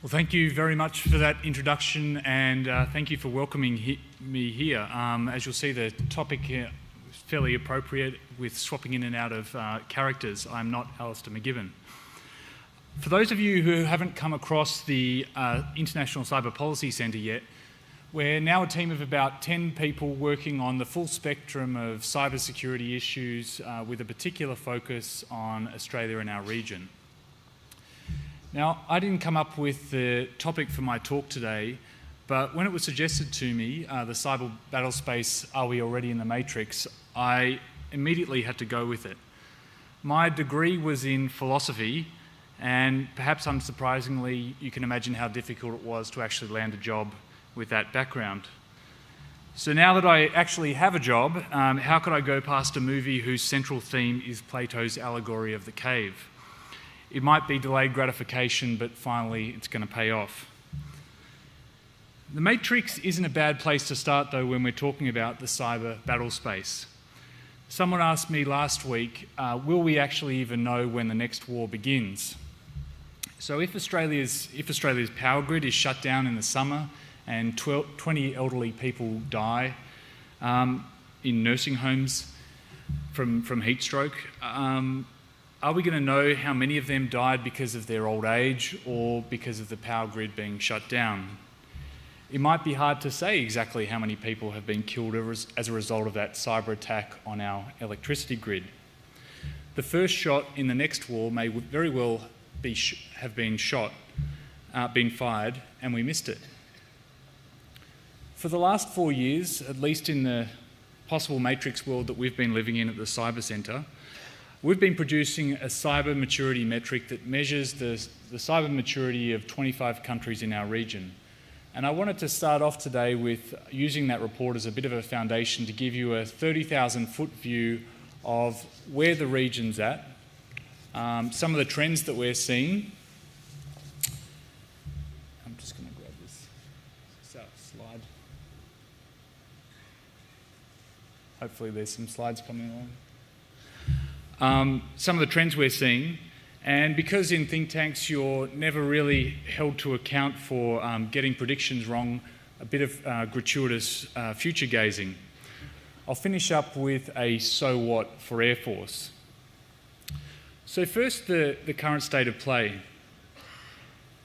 Well, thank you very much for that introduction, and thank you for welcoming me here. As you'll see, the topic here is fairly appropriate with swapping in and out of characters. I'm not Alistair McGibbon. For those of you who haven't come across the International Cyber Policy Centre yet, we're now a team of about 10 people working on the full spectrum of cybersecurity issues with a particular focus on Australia and our region. Now, I didn't come up with the topic for my talk today, but when it was suggested to me, the Cyber Battlespace, Are We Already in the Matrix?, I immediately had to go with it. My degree was in philosophy, and perhaps unsurprisingly, you can imagine how difficult it was to actually land a job with that background. So now that I actually have a job, how could I go past a movie whose central theme is Plato's allegory of the cave? It might be delayed gratification, but finally it's going to pay off. The Matrix isn't a bad place to start, though, when we're talking about the cyber battlespace. Someone asked me last week, will we actually even know when the next war begins? So if Australia's power grid is shut down in the summer and 20 elderly people die in nursing homes from heat stroke, are we going to know how many of them died because of their old age or because of the power grid being shut down? It might be hard to say exactly how many people have been killed as a result of that cyber attack on our electricity grid. The first shot in the next war may very well have been fired, and we missed it. For the last 4 years, at least in the possible matrix world that we've been living in at the Cyber Centre, we've been producing a cyber maturity metric that measures the cyber maturity of 25 countries in our region. And I wanted to start off today with using that report as a bit of a foundation to give you a 30,000-foot view of where the region's at, some of the trends that we're seeing. I'm just going to grab this slide. Hopefully there's some slides coming along. Some of the trends we're seeing, and because in think tanks you're never really held to account for getting predictions wrong, a bit of gratuitous future gazing. I'll finish up with a so what for Air Force. So first, the current state of play.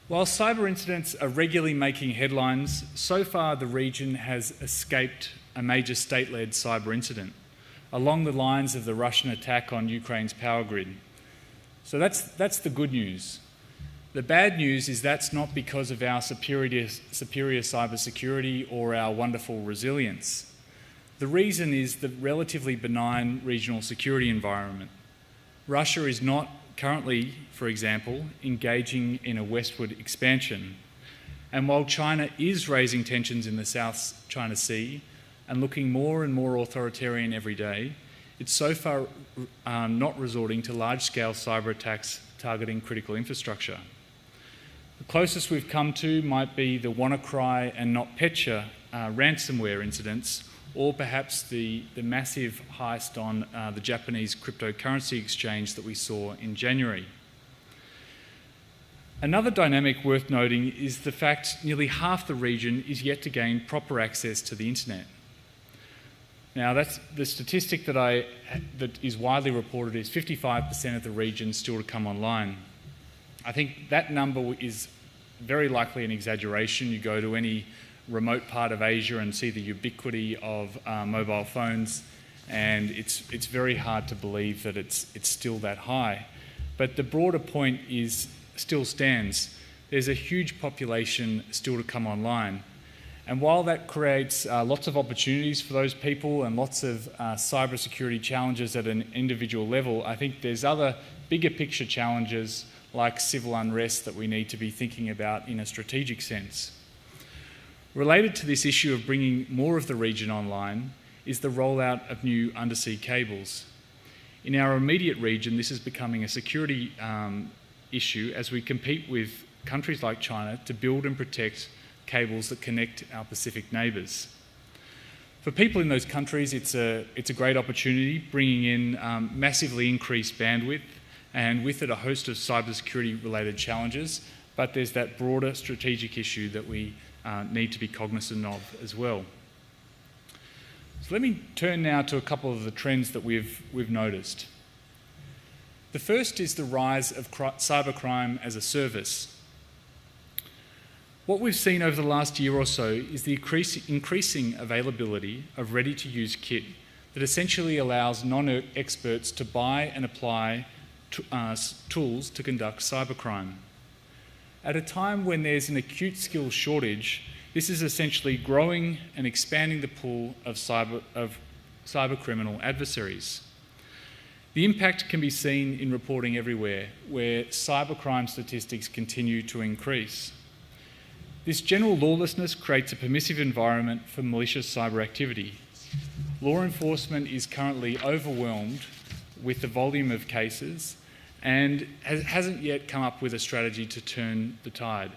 While cyber incidents are regularly making headlines, so far the region has escaped a major state-led cyber incident, along the lines of the Russian attack on Ukraine's power grid. So that's the good news. The bad news is that's not because of our superior cybersecurity or our wonderful resilience. The reason is the relatively benign regional security environment. Russia is not currently, for example, engaging in a westward expansion. And while China is raising tensions in the South China Sea, and looking more and more authoritarian every day, it's so far not resorting to large-scale cyber attacks targeting critical infrastructure. The closest we've come to might be the WannaCry and NotPetya ransomware incidents, or perhaps the massive heist on the Japanese cryptocurrency exchange that we saw in January. Another dynamic worth noting is the fact nearly half the region is yet to gain proper access to the internet. Now, that's the statistic that is widely reported is 55% of the region still to come online. I think that number is very likely an exaggeration. You go to any remote part of Asia and see the ubiquity of mobile phones, and it's very hard to believe that it's still that high. But the broader point still stands. There's a huge population still to come online. And while that creates lots of opportunities for those people and lots of cybersecurity challenges at an individual level, I think there's other bigger picture challenges like civil unrest that we need to be thinking about in a strategic sense. Related to this issue of bringing more of the region online is the rollout of new undersea cables. In our immediate region, this is becoming a security issue as we compete with countries like China to build and protect cables that connect our Pacific neighbours. For people in those countries, it's a great opportunity, bringing in massively increased bandwidth, and with it a host of cybersecurity related challenges, but there's that broader strategic issue that we need to be cognizant of as well. So let me turn now to a couple of the trends that we've noticed. The first is the rise of cybercrime as a service. What we've seen over the last year or so is the increasing availability of ready-to-use kit that essentially allows non-experts to buy and apply tools to conduct cybercrime. At a time when there's an acute skills shortage, this is essentially growing and expanding the pool of cyber criminal adversaries. The impact can be seen in reporting everywhere, where cybercrime statistics continue to increase. This general lawlessness creates a permissive environment for malicious cyber activity. Law enforcement is currently overwhelmed with the volume of cases and hasn't yet come up with a strategy to turn the tide.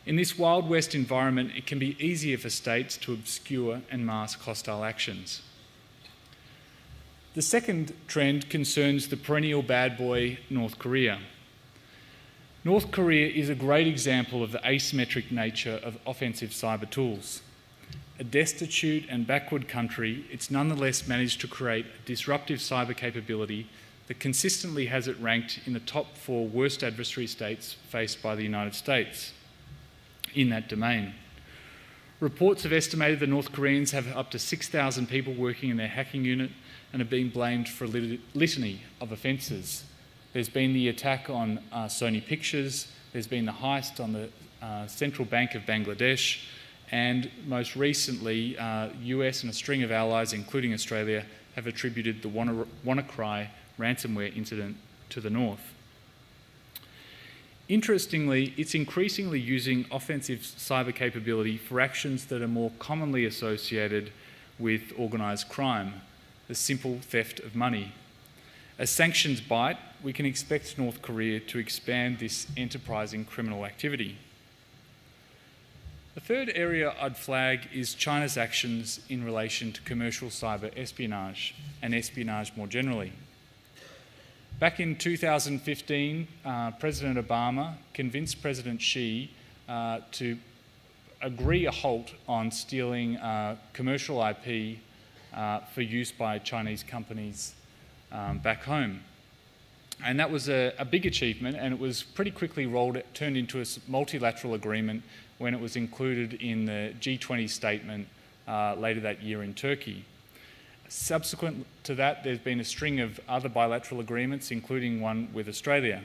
In this Wild West environment, it can be easier for states to obscure and mask hostile actions. The second trend concerns the perennial bad boy, North Korea. North Korea is a great example of the asymmetric nature of offensive cyber tools. A destitute and backward country, it's nonetheless managed to create a disruptive cyber capability that consistently has it ranked in the top 4 worst adversary states faced by the United States in that domain. Reports have estimated the North Koreans have up to 6,000 people working in their hacking unit and have been blamed for a litany of offences. There's been the attack on Sony Pictures, there's been the heist on the Central Bank of Bangladesh, and most recently, US and a string of allies, including Australia, have attributed the WannaCry ransomware incident to the North. Interestingly, it's increasingly using offensive cyber capability for actions that are more commonly associated with organised crime, the simple theft of money. As sanctions bite, we can expect North Korea to expand this enterprising criminal activity. The third area I'd flag is China's actions in relation to commercial cyber espionage and espionage more generally. Back in 2015, President Obama convinced President Xi to agree a halt on stealing commercial IP for use by Chinese companies back home. And that was a big achievement, and it was pretty quickly turned into a multilateral agreement when it was included in the G20 statement later that year in Turkey. Subsequent to that, there's been a string of other bilateral agreements, including one with Australia.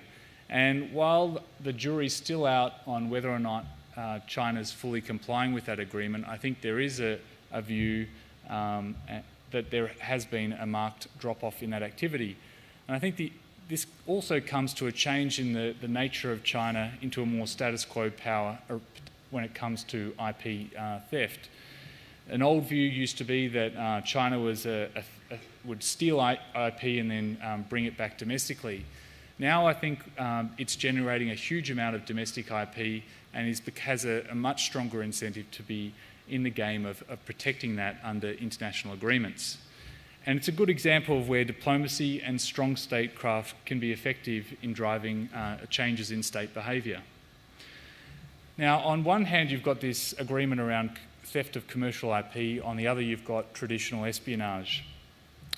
And while the jury's still out on whether or not China's fully complying with that agreement, I think there is a view that there has been a marked drop-off in that activity. And I think this also comes to a change in the nature of China into a more status quo power when it comes to IP theft. An old view used to be that China would steal IP and then bring it back domestically. Now I think it's generating a huge amount of domestic IP and has a much stronger incentive to be in the game of protecting that under international agreements. And it's a good example of where diplomacy and strong statecraft can be effective in driving changes in state behaviour. Now, on one hand, you've got this agreement around theft of commercial IP. On the other, you've got traditional espionage,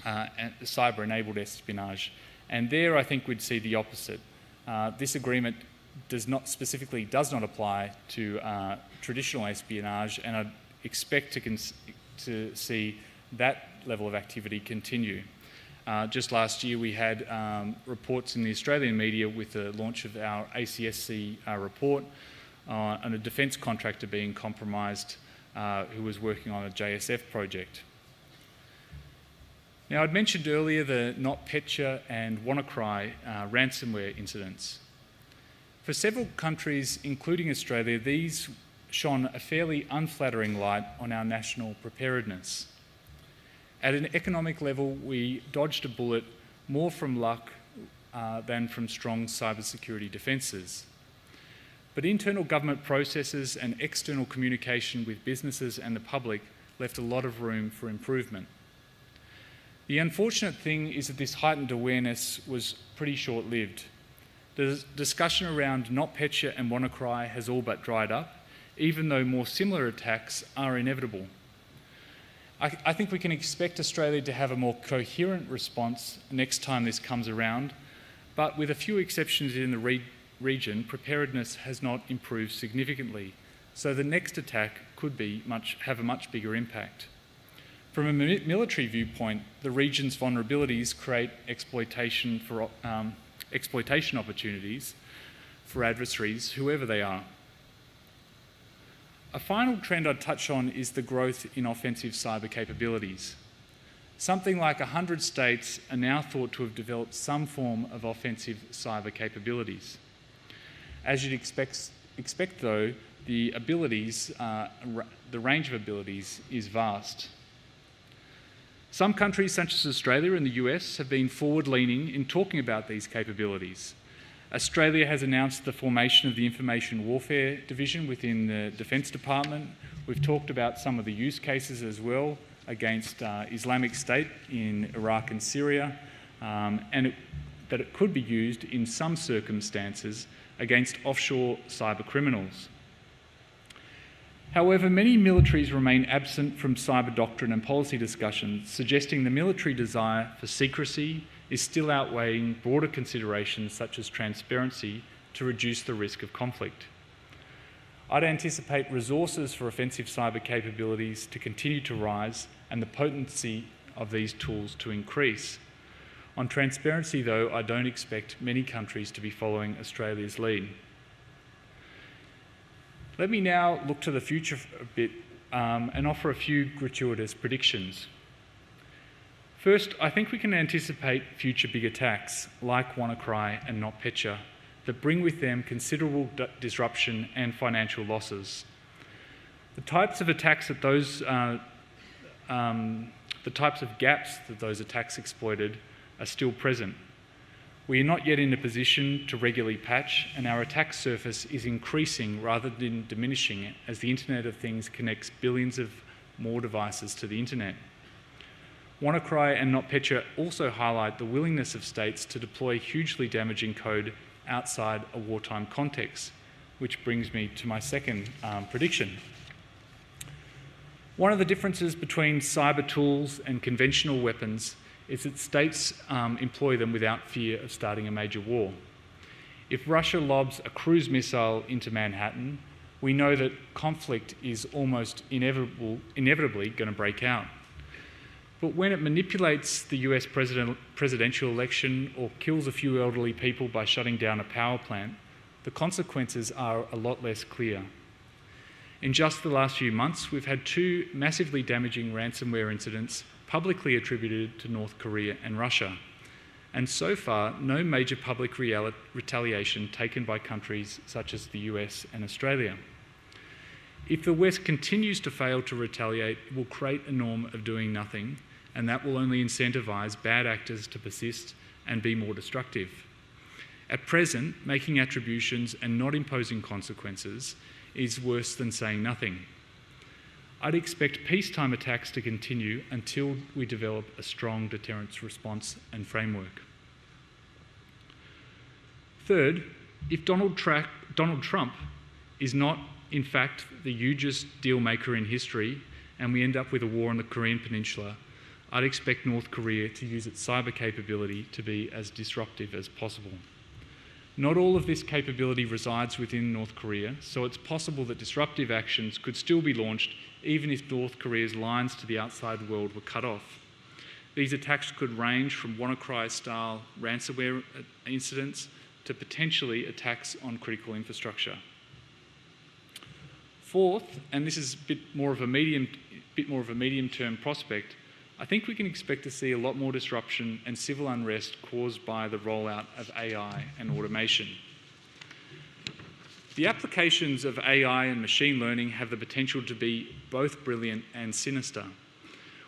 and cyber-enabled espionage. And there, I think we'd see the opposite. This agreement does not apply to traditional espionage, and I'd expect to see that level of activity continue. Just last year, we had reports in the Australian media with the launch of our ACSC report on a defence contractor being compromised who was working on a JSF project. Now, I'd mentioned earlier the NotPetya and WannaCry ransomware incidents. For several countries, including Australia, these shone a fairly unflattering light on our national preparedness. At an economic level, we dodged a bullet more from luck than from strong cybersecurity defences. But internal government processes and external communication with businesses and the public left a lot of room for improvement. The unfortunate thing is that this heightened awareness was pretty short-lived. The discussion around NotPetya and WannaCry has all but dried up, even though more similar attacks are inevitable. I think we can expect Australia to have a more coherent response next time this comes around, but with a few exceptions in the region, preparedness has not improved significantly, so the next attack could have a much bigger impact. From a military viewpoint, the region's vulnerabilities create exploitation opportunities for adversaries, whoever they are. A final trend I'd touch on is the growth in offensive cyber capabilities. Something like 100 states are now thought to have developed some form of offensive cyber capabilities. As you'd expect though, the range of abilities is vast. Some countries, such as Australia and the US, have been forward-leaning in talking about these capabilities. Australia has announced the formation of the Information Warfare Division within the Defence Department. We've talked about some of the use cases as well against Islamic State in Iraq and Syria, and that it could be used in some circumstances against offshore cyber criminals. However, many militaries remain absent from cyber doctrine and policy discussions, suggesting the military desire for secrecy is still outweighing broader considerations such as transparency to reduce the risk of conflict. I'd anticipate resources for offensive cyber capabilities to continue to rise and the potency of these tools to increase. On transparency, though, I don't expect many countries to be following Australia's lead. Let me now look to the future a bit and offer a few gratuitous predictions. First, I think we can anticipate future big attacks like WannaCry and NotPetya that bring with them considerable disruption and financial losses. The types of attacks that the types of gaps that those attacks exploited are still present. We are not yet in a position to regularly patch, and our attack surface is increasing rather than diminishing as the Internet of Things connects billions of more devices to the Internet. WannaCry and NotPetya also highlight the willingness of states to deploy hugely damaging code outside a wartime context, which brings me to my second prediction. One of the differences between cyber tools and conventional weapons is that states employ them without fear of starting a major war. If Russia lobs a cruise missile into Manhattan, we know that conflict is almost inevitably going to break out. But when it manipulates the US presidential election or kills a few elderly people by shutting down a power plant, the consequences are a lot less clear. In just the last few months, we've had 2 massively damaging ransomware incidents publicly attributed to North Korea and Russia. And so far, no major public retaliation taken by countries such as the US and Australia. If the West continues to fail to retaliate, it will create a norm of doing nothing, and that will only incentivise bad actors to persist and be more destructive. At present, making attributions and not imposing consequences is worse than saying nothing. I'd expect peacetime attacks to continue until we develop a strong deterrence response and framework. Third, if Donald Trump is not, in fact, the hugest deal maker in history and we end up with a war on the Korean Peninsula, I'd expect North Korea to use its cyber capability to be as disruptive as possible. Not all of this capability resides within North Korea, so it's possible that disruptive actions could still be launched even if North Korea's lines to the outside world were cut off. These attacks could range from WannaCry-style ransomware incidents to potentially attacks on critical infrastructure. Fourth, and this is a bit more of a medium-term prospect, I think we can expect to see a lot more disruption and civil unrest caused by the rollout of AI and automation. The applications of AI and machine learning have the potential to be both brilliant and sinister.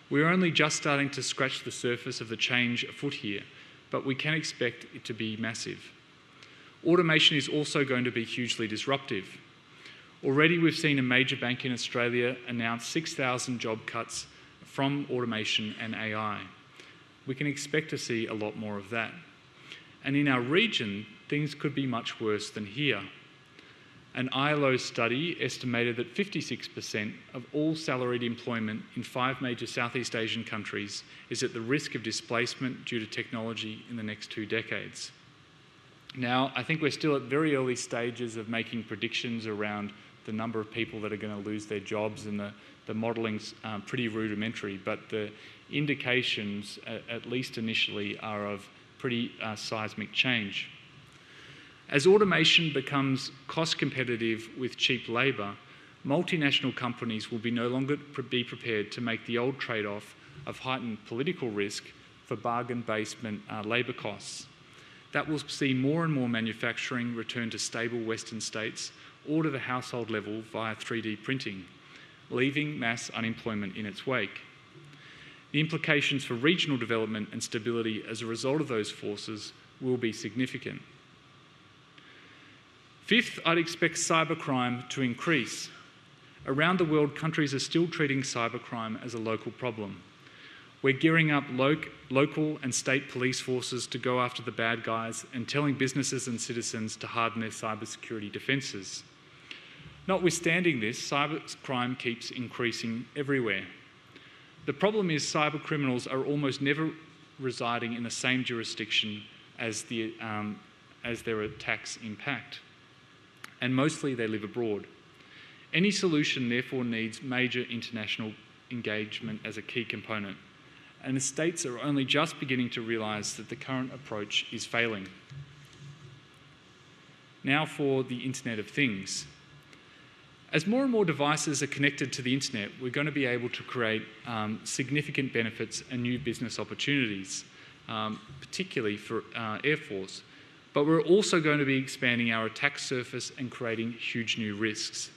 We're only just starting to scratch the surface of the change afoot here, but we can expect it to be massive. Automation is also going to be hugely disruptive. Already we've seen a major bank in Australia announce 6,000 job cuts from automation and AI. We can expect to see a lot more of that. And in our region, things could be much worse than here. An ILO study estimated that 56% of all salaried employment in 5 major Southeast Asian countries is at the risk of displacement due to technology in the next 2 decades. Now, I think we're still at very early stages of making predictions around the number of people that are going to lose their jobs, and the modelling's pretty rudimentary, but the indications, at least initially, are of pretty seismic change. As automation becomes cost competitive with cheap labour, multinational companies will no longer be prepared to make the old trade-off of heightened political risk for bargain basement labour costs. That will see more and more manufacturing return to stable Western states or to the household level via 3D printing, leaving mass unemployment in its wake. The implications for regional development and stability as a result of those forces will be significant. Fifth, I'd expect cybercrime to increase. Around the world, countries are still treating cybercrime as a local problem. We're gearing up local and state police forces to go after the bad guys and telling businesses and citizens to harden their cybersecurity defences. Notwithstanding this, cybercrime keeps increasing everywhere. The problem is cybercriminals are almost never residing in the same jurisdiction as their attacks impact, and mostly they live abroad. Any solution therefore needs major international engagement as a key component, and the states are only just beginning to realise that the current approach is failing. Now for the Internet of Things. As more and more devices are connected to the internet, we're going to be able to create significant benefits and new business opportunities, particularly for Air Force. But we're also going to be expanding our attack surface and creating huge new risks.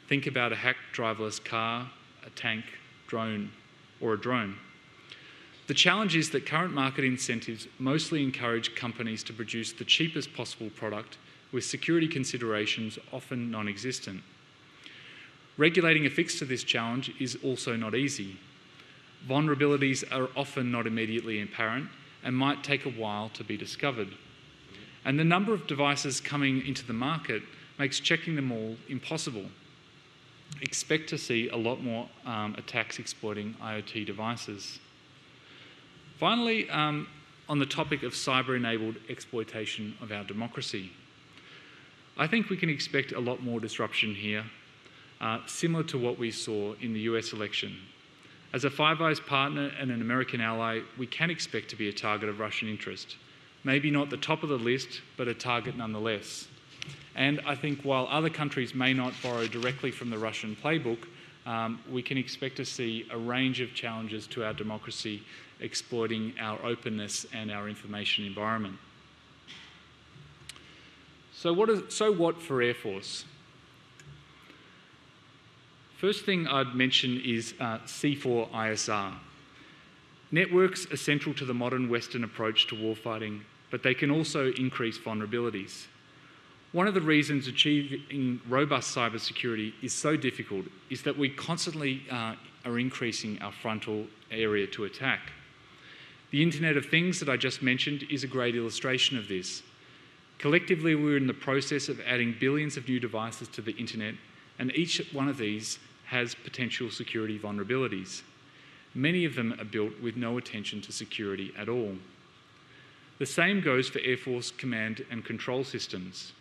Think about a hacked driverless car, a tank, drone, or a drone. The challenge is that current market incentives mostly encourage companies to produce the cheapest possible product, with security considerations often non-existent. Regulating a fix to this challenge is also not easy. Vulnerabilities are often not immediately apparent and might take a while to be discovered. And the number of devices coming into the market makes checking them all impossible. Expect to see a lot more attacks exploiting IoT devices. Finally, on the topic of cyber-enabled exploitation of our democracy, I think we can expect a lot more disruption here, similar to what we saw in the US election. As a Five Eyes partner and an American ally, we can expect to be a target of Russian interest. Maybe not the top of the list, but a target nonetheless. And I think while other countries may not borrow directly from the Russian playbook, we can expect to see a range of challenges to our democracy exploiting our openness and our information environment. So what for Air Force? First thing I'd mention is C4ISR. Networks are central to the modern Western approach to warfighting, but they can also increase vulnerabilities. One of the reasons achieving robust cybersecurity is so difficult is that we constantly are increasing our frontal area to attack. The Internet of Things that I just mentioned is a great illustration of this. Collectively, we're in the process of adding billions of new devices to the Internet, and each one of these has potential security vulnerabilities. Many of them are built with no attention to security at all. The same goes for Air Force command and control systems.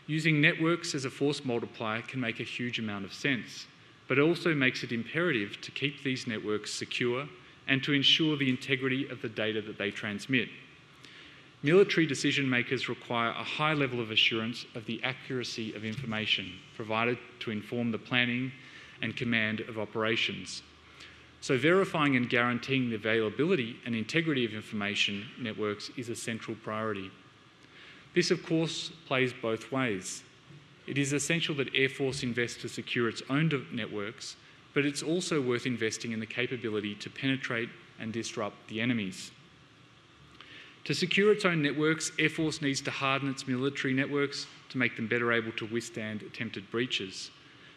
Using networks as a force multiplier can make a huge amount of sense, but it also makes it imperative to keep these networks secure and to ensure the integrity of the data that they transmit. Military decision makers require a high level of assurance of the accuracy of information provided to inform the planning and command of operations. So verifying and guaranteeing the availability and integrity of information networks is a central priority. This, of course, plays both ways. It is essential that Air Force invests to secure its own networks, but it's also worth investing in the capability to penetrate and disrupt the enemies. To secure its own networks, Air Force needs to harden its military networks to make them better able to withstand attempted breaches.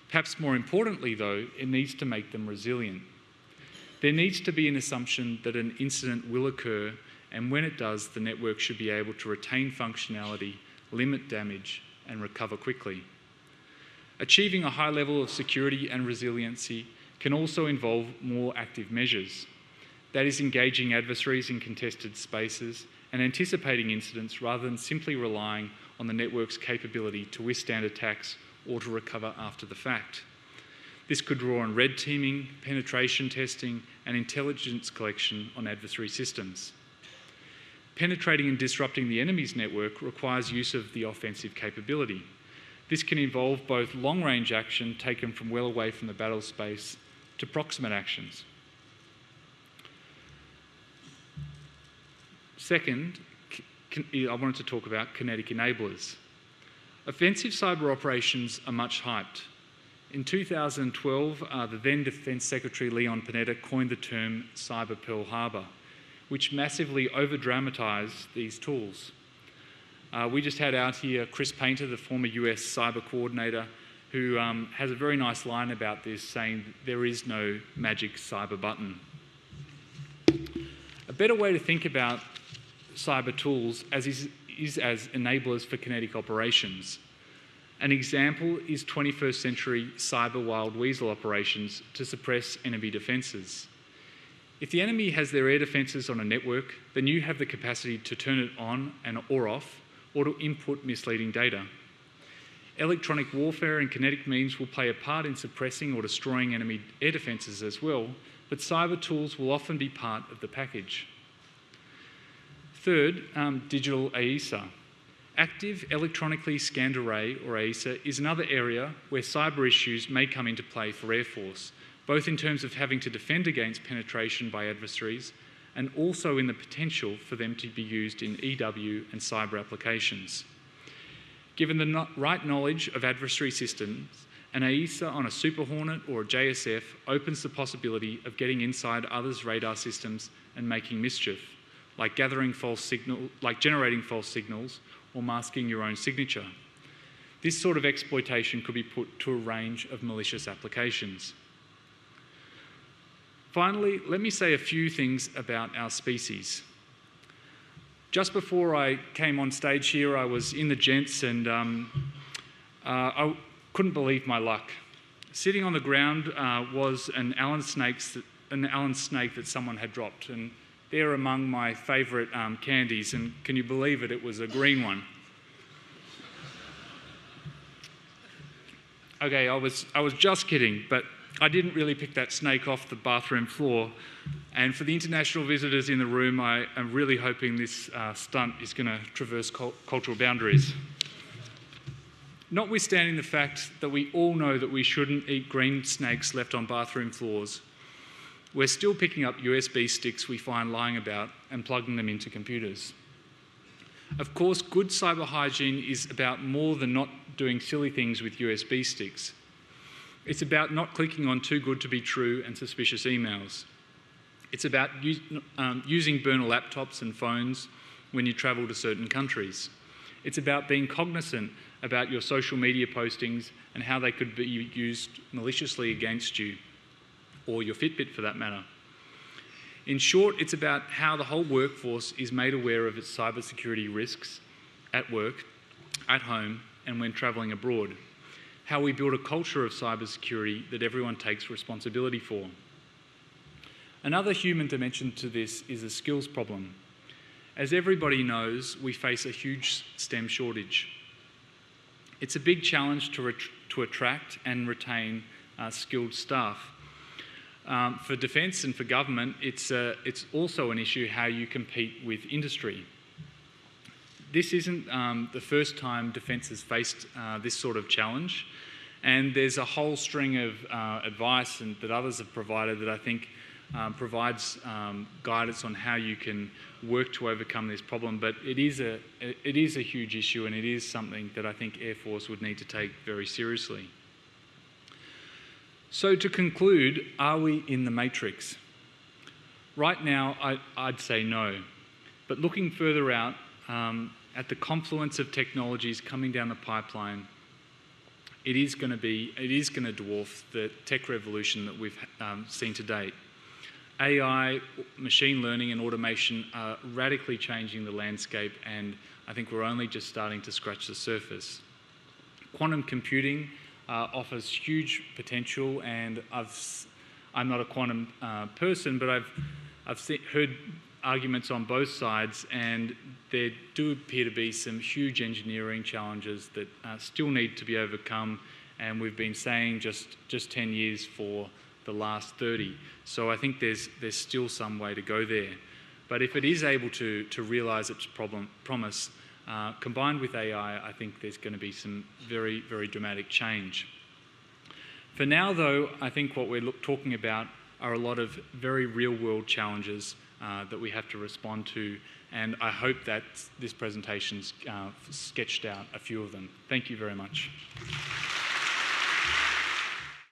Perhaps more importantly, though, it needs to make them resilient. There needs to be an assumption that an incident will occur, and when it does, the network should be able to retain functionality limit damage, and recover quickly. Achieving a high level of security and resiliency can also involve more active measures. That is, engaging adversaries in contested spaces and anticipating incidents rather than simply relying on the network's capability to withstand attacks or to recover after the fact. This could draw on red teaming, penetration testing, and intelligence collection on adversary systems. Penetrating and disrupting the enemy's network requires use of the offensive capability. This can involve both long-range action taken from well away from the battle space to proximate actions. Second, I wanted to talk about kinetic enablers. Offensive cyber operations are much hyped. In 2012, the then Defence Secretary Leon Panetta coined the term Cyber Pearl Harbor, which massively over-dramatised these tools. We just had out here Chris Painter, the former US cyber coordinator, who has a very nice line about this, saying there is no magic cyber button. A better way to think about cyber tools is as enablers for kinetic operations. An example is 21st century cyber wild weasel operations to suppress enemy defences. If the enemy has their air defences on a network, then you have the capacity to turn it on or off, or to input misleading data. Electronic warfare and kinetic means will play a part in suppressing or destroying enemy air defences as well, but cyber tools will often be part of the package. Third, digital AESA. Active Electronically Scanned Array, or AESA, is another area where cyber issues may come into play for Air Force, both in terms of having to defend against penetration by adversaries and also in the potential for them to be used in EW and cyber applications. Given the right knowledge of adversary systems, an AESA on a Super Hornet or a JSF opens the possibility of getting inside others' radar systems and making mischief, like generating false signals or masking your own signature. This sort of exploitation could be put to a range of malicious applications. Finally, let me say a few things about our species. Just before I came on stage here, I was in the gents and I couldn't believe my luck. Sitting on the ground was an Allen snake that someone had dropped, and they're among my favourite candies, and can you believe it, it was a green one. Okay, I was just kidding, but I didn't really pick that snake off the bathroom floor. And for the international visitors in the room, I am really hoping this stunt is going to traverse cultural boundaries. Notwithstanding the fact that we all know that we shouldn't eat green snakes left on bathroom floors, we're still picking up USB sticks we find lying about and plugging them into computers. Of course, good cyber hygiene is about more than not doing silly things with USB sticks. It's about not clicking on too good to be true and suspicious emails. It's about using burner laptops and phones when you travel to certain countries. It's about being cognizant about your social media postings and how they could be used maliciously against you, or your Fitbit for that matter. In short, it's about how the whole workforce is made aware of its cybersecurity risks at work, at home, and when travelling abroad. How we build a culture of cybersecurity that everyone takes responsibility for. Another human dimension to this is a skills problem. As everybody knows, we face a huge STEM shortage. It's a big challenge to attract and retain skilled staff. For defence and for government, it's also an issue how you compete with industry. This isn't the first time defence has faced this sort of challenge, and there's a whole string of advice that others have provided that I think provides guidance on how you can work to overcome this problem. But it is a huge issue, and it is something that I think Air Force would need to take very seriously. So to conclude, are we in the matrix? Right now, I'd say no. But looking further out, at the confluence of technologies coming down the pipeline, it is going to dwarf the tech revolution that we've seen to date. AI, machine learning and automation are radically changing the landscape, and I think we're only just starting to scratch the surface. Quantum computing offers huge potential, and I'm not a quantum person, but I've heard arguments on both sides, and there do appear to be some huge engineering challenges that still need to be overcome, and we've been saying just 10 years for the last 30. So I think there's still some way to go there. But if it is able to realise its promise, combined with AI, I think there's going to be some very, very dramatic change. For now, though, I think what we're talking about are a lot of very real-world challenges that we have to respond to, and I hope that this presentation's sketched out a few of them. Thank you very much.